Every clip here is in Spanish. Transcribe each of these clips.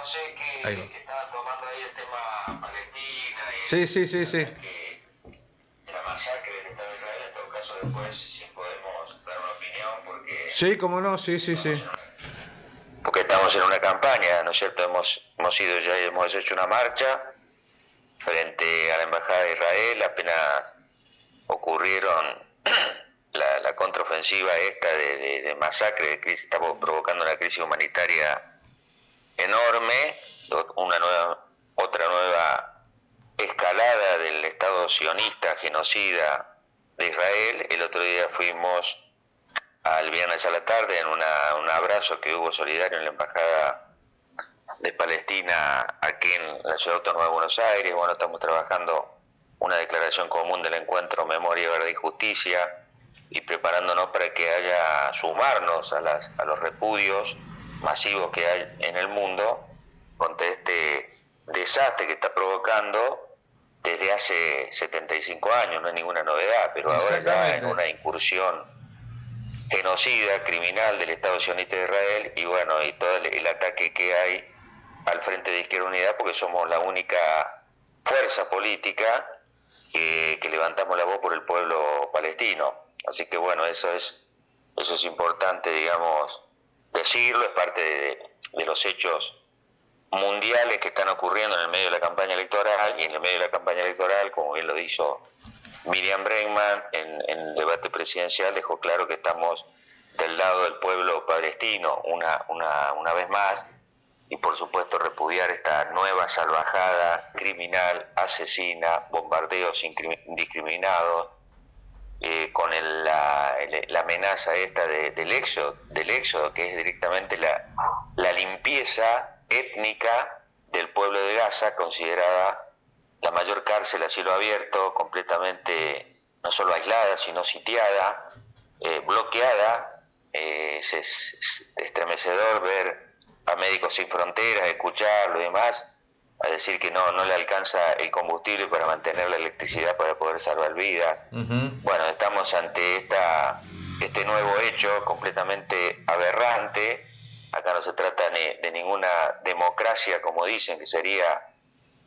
sé que estaban tomando ahí el tema Palestina y Sí. la masacre del Estado de Israel. En todo caso, después sí podemos dar una opinión porque... Sí, cómo no, sí. Porque estamos en una campaña, ¿no es cierto? Hemos hecho una marcha frente a la Embajada de Israel, apenas ocurrieron la contraofensiva esta de masacre, de crisis, está provocando una crisis humanitaria enorme, otra nueva escalada del Estado sionista, genocida de Israel. El otro día fuimos al viernes a la tarde en un abrazo que hubo solidario en la Embajada de Palestina aquí en la Ciudad Autónoma de Buenos Aires. Bueno, estamos trabajando una declaración común del encuentro Memoria, Verdad y Justicia y preparándonos para que sumarnos a los repudios masivos que hay en el mundo contra este desastre que está provocando desde hace 75 años. No es ninguna novedad, pero ahora ya en una incursión genocida, criminal del Estado sionista de Israel, y bueno, y todo el ataque que hay al Frente de Izquierda Unida, porque somos la única fuerza política que levantamos la voz por el pueblo palestino. Así que bueno, eso es importante, digamos, decirlo, es parte de los hechos mundiales que están ocurriendo en el medio de la campaña electoral, y en el medio de la campaña electoral, como bien lo hizo Miriam Bregman en el debate presidencial, dejó claro que estamos del lado del pueblo palestino una vez más, y por supuesto repudiar esta nueva salvajada criminal, asesina, bombardeos indiscriminados, con la amenaza esta del éxodo, que es directamente la limpieza étnica del pueblo de Gaza, considerada la mayor cárcel a cielo abierto, completamente no solo aislada, sino sitiada, bloqueada. Es estremecedor ver a Médicos Sin Fronteras, escucharlo y demás, a decir que no le alcanza el combustible para mantener la electricidad para poder salvar vidas. Bueno, estamos ante este nuevo hecho completamente aberrante. Acá no se trata de ninguna democracia, como dicen, que sería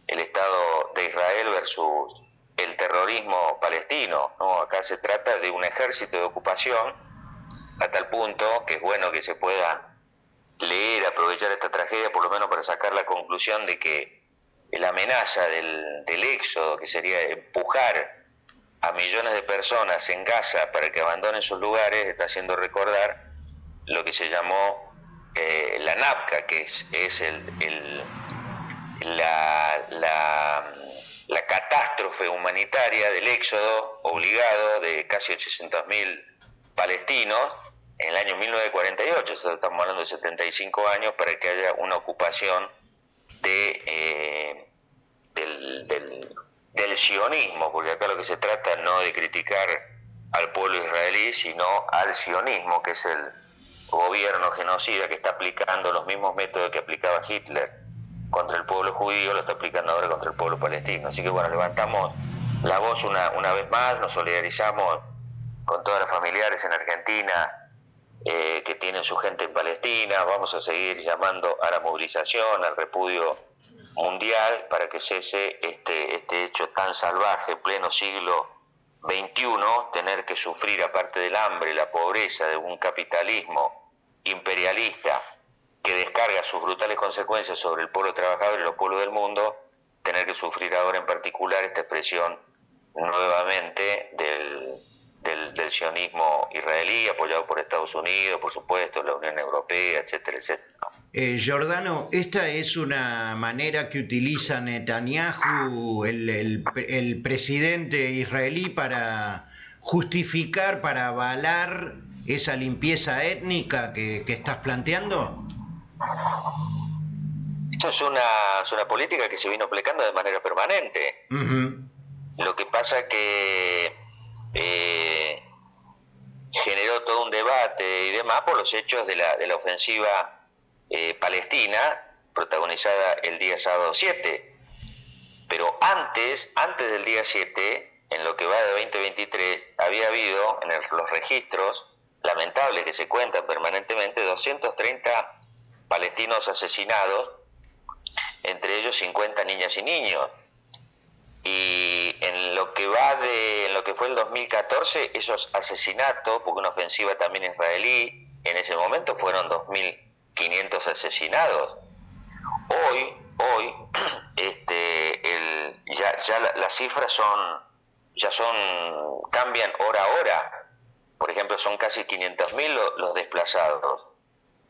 el Estado de Israel versus el terrorismo palestino, ¿no? Acá se trata de un ejército de ocupación, a tal punto que es bueno que se pueda leer, aprovechar esta tragedia, por lo menos para sacar la conclusión de que la amenaza del éxodo, que sería empujar a millones de personas en Gaza para que abandonen sus lugares, está haciendo recordar lo que se llamó la NAPCA, que es la catástrofe humanitaria del éxodo obligado de casi 800.000 palestinos en el año 1948, estamos hablando de 75 años, para que haya una ocupación del sionismo, porque acá lo que se trata no de criticar al pueblo israelí, sino al sionismo, que es el gobierno genocida que está aplicando los mismos métodos que aplicaba Hitler contra el pueblo judío, lo está aplicando ahora contra el pueblo palestino. Así que bueno, levantamos la voz una vez más, nos solidarizamos con todas las familiares en Argentina que tienen su gente en Palestina. Vamos a seguir llamando a la movilización, al repudio mundial, para que cese este hecho tan salvaje, en pleno siglo XXI, tener que sufrir, aparte del hambre, la pobreza de un capitalismo imperialista que descarga sus brutales consecuencias sobre el pueblo trabajador y los pueblos del mundo, tener que sufrir ahora en particular esta expresión nuevamente del sionismo israelí, apoyado por Estados Unidos, por supuesto, la Unión Europea, etcétera, etcétera. Giordano, esta es una manera que utiliza Netanyahu, el presidente israelí, para justificar, para avalar esa limpieza étnica que estás planteando. Esto es una política que se vino aplicando de manera permanente. Lo que pasa es que generó todo un debate y demás por los hechos de la ofensiva palestina, protagonizada el día sábado 7. Pero antes del día 7, en lo que va de 2023, había habido en los registros lamentables que se cuentan permanentemente 230 palestinos asesinados entre ellos 50 niñas y niños. Y en lo que fue el 2014, esos asesinatos, porque una ofensiva también israelí, en ese momento fueron 2.500 asesinados. Hoy las cifras cambian hora a hora. Por ejemplo, son casi 500.000 los desplazados.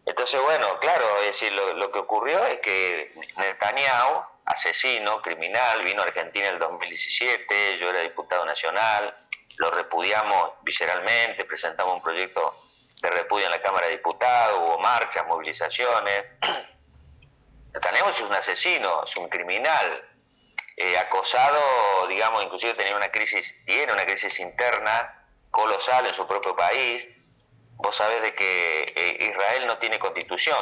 Entonces, bueno, claro, es decir, lo que ocurrió es que Netanyahu, asesino, criminal, vino a Argentina en el 2017, yo era diputado nacional, lo repudiamos visceralmente, presentamos un proyecto de repudio en la Cámara de Diputados, hubo marchas, movilizaciones. Netanyahu es un asesino, es un criminal, acosado, digamos, inclusive tiene una crisis interna colosal en su propio país. Vos sabés de que Israel no tiene constitución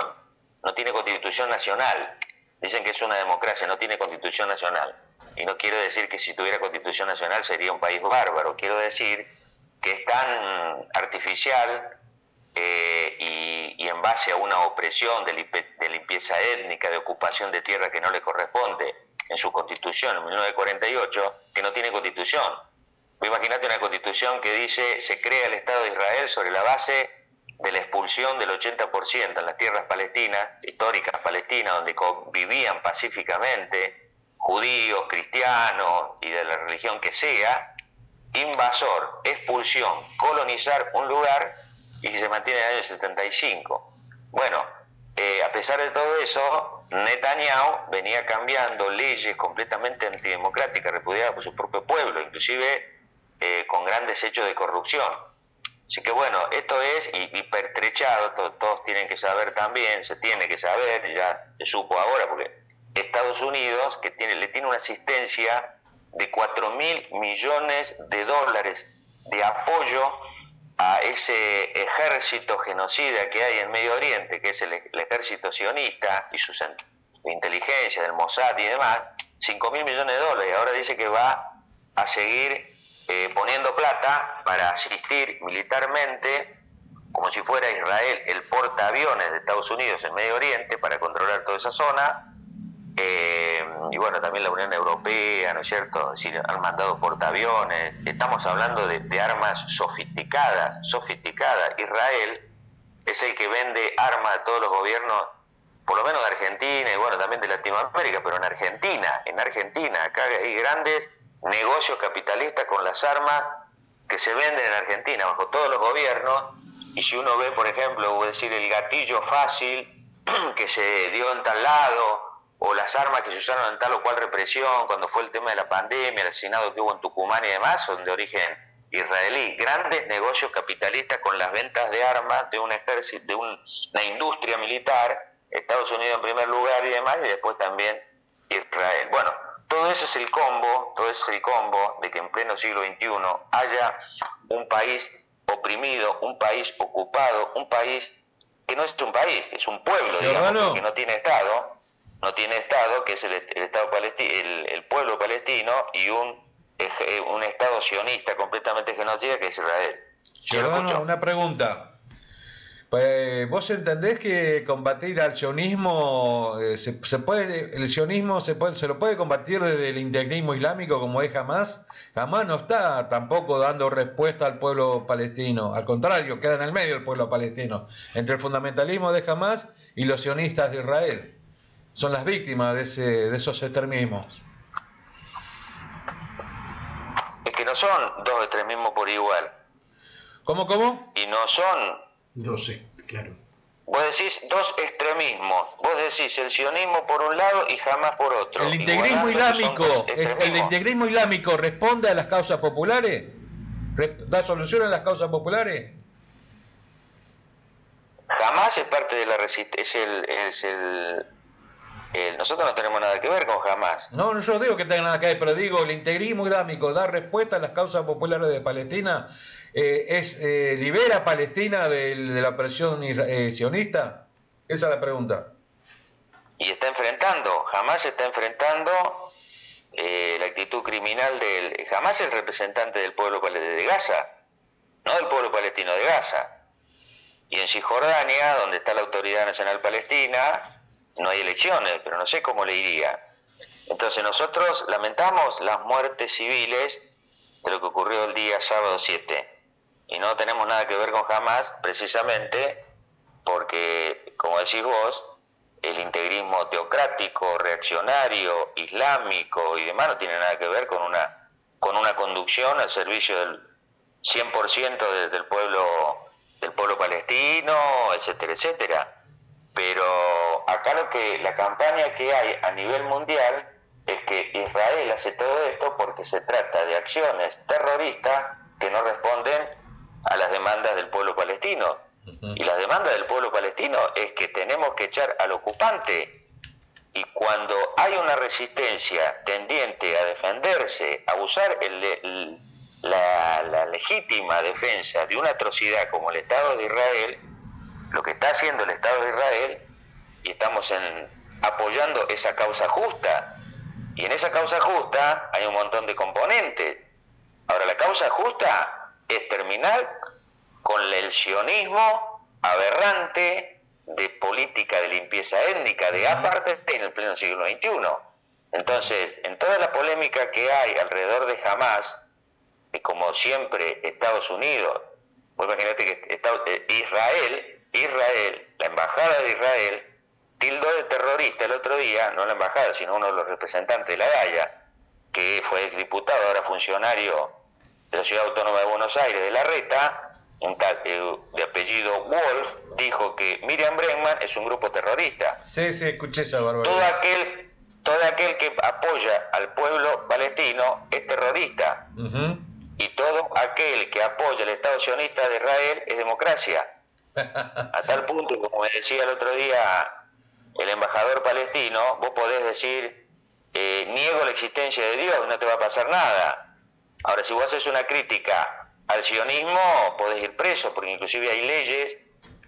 nacional. Dicen que es una democracia, no tiene constitución nacional. Y no quiero decir que si tuviera constitución nacional sería un país bárbaro. Quiero decir que es tan artificial y en base a una opresión de limpieza étnica, de ocupación de tierra que no le corresponde en su constitución en 1948, que no tiene constitución. Imagínate una constitución que dice se crea el Estado de Israel sobre la base de la expulsión del 80% en las tierras palestinas, históricas palestinas, donde convivían pacíficamente judíos, cristianos y de la religión que sea, invasor, expulsión, colonizar un lugar y que se mantiene en el año 75. Bueno, a pesar de todo eso, Netanyahu venía cambiando leyes completamente antidemocráticas, repudiadas por su propio pueblo, inclusive con grandes hechos de corrupción. Así que bueno, esto es hipertrechado, todos tienen que saber también, se tiene que saber, ya se supo ahora, porque Estados Unidos, que le tiene una asistencia de $4.000 millones de apoyo a ese ejército genocida que hay en Medio Oriente, que es el ejército sionista y sus inteligencia del Mossad y demás, $5.000 millones. Ahora dice que va a seguir poniendo plata para asistir militarmente, como si fuera Israel el portaaviones de Estados Unidos en Medio Oriente, para controlar toda esa zona. Y bueno, también la Unión Europea, ¿no es cierto? Es decir, han mandado portaaviones. Estamos hablando de armas sofisticadas. Israel es el que vende armas a todos los gobiernos, por lo menos de Argentina y bueno, también de Latinoamérica, pero en Argentina, acá hay grandes negocios capitalistas con las armas que se venden en Argentina bajo todos los gobiernos. Y si uno ve, por ejemplo, es decir, el gatillo fácil que se dio en tal lado, o las armas que se usaron en tal o cual represión, cuando fue el tema de la pandemia, el asesinato que hubo en Tucumán y demás, son de origen israelí. Grandes negocios capitalistas con las ventas de armas de un ejército, de una industria militar, Estados Unidos en primer lugar y demás, y después también Israel. Bueno, todo eso es el combo de que en pleno siglo XXI haya un país oprimido, un país ocupado, un país que no es un país, es un pueblo, digamos, que no tiene Estado, que es el Estado el pueblo palestino, y un Estado sionista completamente genocida que es Israel. Giordano, una pregunta. ¿Vos entendés que combatir al sionismo el sionismo se lo puede combatir desde el integrismo islámico como es Hamás? Hamás no está tampoco dando respuesta al pueblo palestino, al contrario, queda en el medio el pueblo palestino, entre el fundamentalismo de Hamás y los sionistas de Israel. Son las víctimas de esos extremismos. Es que no son dos extremismos por igual. ¿Cómo? Y no son... 12, claro. Vos decís dos extremismos. Vos decís el sionismo por un lado y Hamás por otro. ¿El integrismo islámico responde a las causas populares? ¿Da solución a las causas populares? Hamás es parte de la resistencia. Nosotros no tenemos nada que ver con Hamás. No, yo digo que tenga nada que ver, pero digo, el integrismo islámico da respuesta a las causas populares de Palestina. ¿Libera a Palestina de la opresión sionista? Esa es la pregunta. Y Hamás está enfrentando la actitud criminal Hamás es el representante del pueblo de Gaza, no del pueblo palestino de Gaza. Y en Cisjordania, donde está la Autoridad Nacional Palestina, no hay elecciones, pero no sé cómo le iría. Entonces nosotros lamentamos las muertes civiles de lo que ocurrió el día sábado 7, y no tenemos nada que ver con Hamas, precisamente porque, como decís vos, el integrismo teocrático, reaccionario, islámico y demás no tiene nada que ver con una conducción al servicio del 100% del pueblo palestino, etcétera, etcétera. Pero acá la campaña que hay a nivel mundial es que Israel hace todo esto porque se trata de acciones terroristas que no responden a las demandas del pueblo palestino. Y la demanda del pueblo palestino es que tenemos que echar al ocupante, y cuando hay una resistencia tendiente a defenderse, a usar la legítima defensa de una atrocidad como el Estado de Israel, lo que está haciendo el Estado de Israel, y estamos apoyando esa causa justa, y en esa causa justa hay un montón de componentes. Ahora, la causa justa es terminar con el sionismo aberrante de política de limpieza étnica, de apartheid en el pleno siglo XXI. Entonces, en toda la polémica que hay alrededor de Hamas, como siempre Estados Unidos, vos imaginate que Israel, la embajada de Israel, tildó de terrorista el otro día, no la embajada, sino uno de los representantes de la Haya, que fue diputado, ahora funcionario de la Ciudad Autónoma de Buenos Aires, de Larreta, un tal de apellido Wolf, dijo que Miriam Bregman es un grupo terrorista. Sí, escuché esa barbaridad. Todo aquel que apoya al pueblo palestino es terrorista. Y todo aquel que apoya el Estado sionista de Israel es democracia. A tal punto, como me decía el otro día el embajador palestino, vos podés decir, niego la existencia de Dios, no te va a pasar nada. Ahora, si vos haces una crítica al sionismo, podés ir preso, porque inclusive hay leyes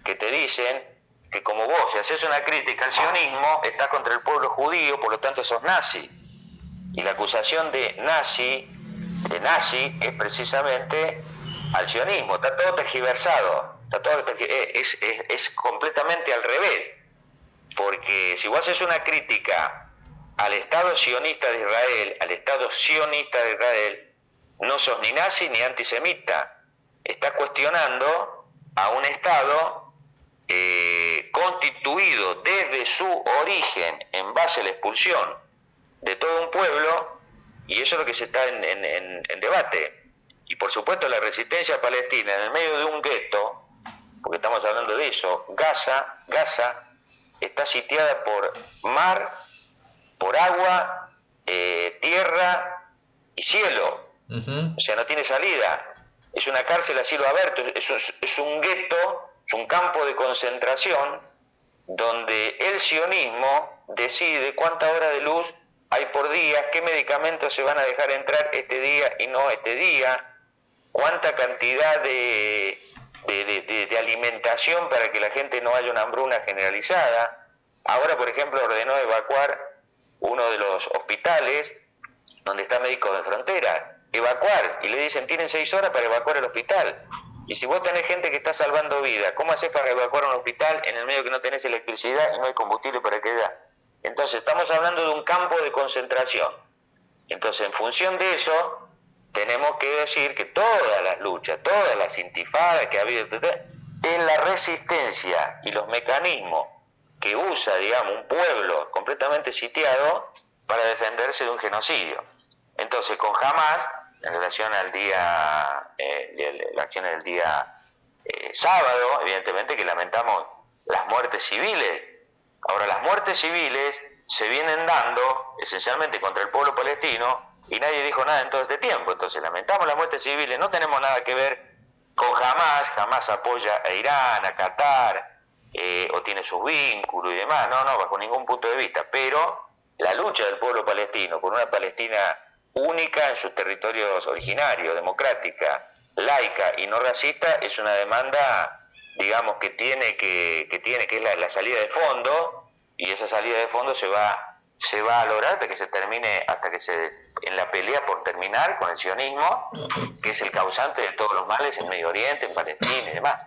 que te dicen que como vos, si haces una crítica al sionismo, estás contra el pueblo judío, por lo tanto sos nazi. Y la acusación de nazi es precisamente al sionismo. Está todo tergiversado, es completamente al revés. Porque si vos haces una crítica al Estado sionista de Israel, no sos ni nazi ni antisemita. Estás cuestionando a un Estado constituido desde su origen en base a la expulsión de todo un pueblo, y eso es lo que se está en debate. Y por supuesto la resistencia palestina en el medio de un gueto, porque estamos hablando de eso, Gaza está sitiada por mar, por agua, tierra y cielo. O sea, no tiene salida. Es una cárcel a cielo abierto, es un gueto, es un campo de concentración donde el sionismo decide cuántas horas de luz hay por día, qué medicamentos se van a dejar entrar este día y no este día, cuánta cantidad de alimentación para que la gente no haya una hambruna generalizada. Ahora, por ejemplo, ordenó evacuar uno de los hospitales donde está Médicos de Frontera, evacuar, y le dicen tienen 6 horas para evacuar el hospital. Y si vos tenés gente que está salvando vidas, ¿cómo haces para evacuar un hospital en el medio que no tenés electricidad y no hay combustible para que da? Entonces estamos hablando de un campo de concentración. Entonces, en función de eso, tenemos que decir que todas las luchas, todas las intifadas que ha habido, es la resistencia y los mecanismos que usa, digamos, un pueblo completamente sitiado para defenderse de un genocidio. Entonces, con Hamas, en relación al día, la acción del día sábado, evidentemente que lamentamos las muertes civiles. Ahora, las muertes civiles se vienen dando esencialmente contra el pueblo palestino y nadie dijo nada en todo este tiempo. Entonces, lamentamos las muertes civiles, no tenemos nada que ver con Hamas. Hamas apoya a Irán, a Qatar, o tiene sus vínculos y demás, no, bajo ningún punto de vista. Pero la lucha del pueblo palestino por una Palestina única en sus territorios originarios, democrática, laica y no racista, es una demanda, digamos, que es la salida de fondo, y esa salida de fondo se va a lograr hasta que se termine, en la pelea por terminar con el sionismo, que es el causante de todos los males en Medio Oriente, en Palestina y demás.